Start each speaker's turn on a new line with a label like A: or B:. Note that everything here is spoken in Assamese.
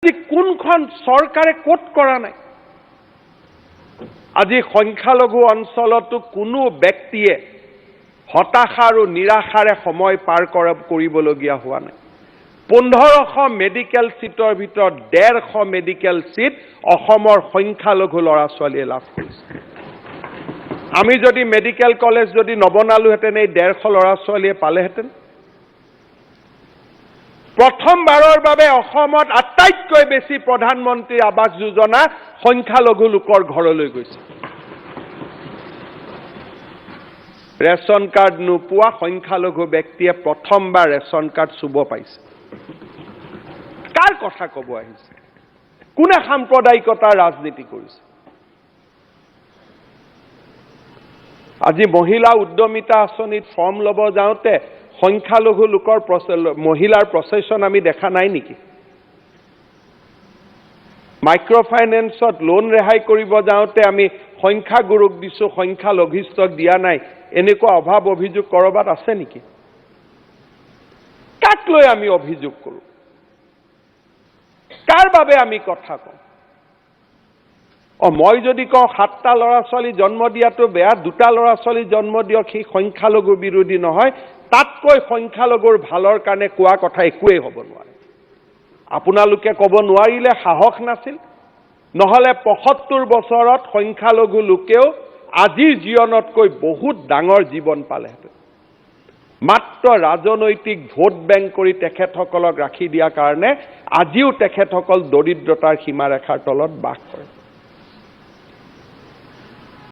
A: কোনখন চৰকাৰে কোট কৰা নাই আজি সংখ্যালঘু অঞ্চলতো কোনো ব্যক্তিয়ে হতাশা আৰু নিৰাশাৰে সময় পাৰ কৰিবলগীয়া হোৱা নাই 1500 মেডিকেল সিটৰ ভিতৰত 150 মেডিকেল সিট অসমৰ সংখ্যালঘু ল'ৰা ছোৱালীয়ে লাভ কৰিছে আমি যদি মেডিকেল কলেজ যদি নবনালোহেঁতেন এই 150 ল'ৰা ছোৱালীয়ে পালেহেঁতেন প্ৰথমবাৰৰ বাবে অসমত আটাইতকৈ বেছি প্ৰধানমন্ত্ৰী আৱাস যোজনা সংখ্যালঘু লোকৰ ঘৰলৈ গৈছে ৰেশন কাৰ্ড নোপোৱা সংখ্যালঘু ব্যক্তিয়ে প্ৰথমবাৰ ৰেশন কাৰ্ড চুব পাইছে কাৰ কথা ক'ব আহিছে কোনে সাম্প্ৰদায়িকতাৰ ৰাজনীতি কৰিছে আজি মহিলা উদ্যমিতা আঁচনিত ফৰ্ম ল'ব যাওঁতে সংখ্যালঘু লোকৰ মহিলাৰ প্ৰচেছন আমি দেখা নাই নেকি মাইক্ৰ ফাইনেন্সত লোন ৰেহাই কৰিব যাওঁতে আমি সংখ্যাগুৰুক দিছো সংখ্যালঘিষ্ঠক দিয়া নাই এনেকুৱা অভাৱ অভিযোগ কৰবাত আছে নেকি কাক লৈ আমি অভিযোগ কৰো কাৰ বাবে আমি কথা কওঁ মই যদি কওঁ 7টা ল'ৰা ছোৱালী জন্ম দিয়াটো বেয়া 2টা ল'ৰা ছোৱালী জন্ম দিয়ক সেই সংখ্যালঘু বিৰোধী নহয় তাতকৈ সংখ্যালঘুৰ ভালৰ কাৰণে কোৱা কথা একোৱেই হ'ব নোৱাৰে আপোনালোকে ক'ব নোৱাৰিলে সাহস নাছিল নহলে 75 বছৰত সংখ্যালঘু লোকেও আজিৰ জীৱনতকৈ বহুত ডাঙৰ জীৱন পালেহেঁতেন মাত্ৰ ৰাজনৈতিক ভোট বেংক কৰি তেখেতসকলক ৰাখি দিয়াৰ কাৰণে আজিও তেখেতসকল দৰিদ্ৰতাৰ সীমাৰেখাৰ তলত বাস কৰে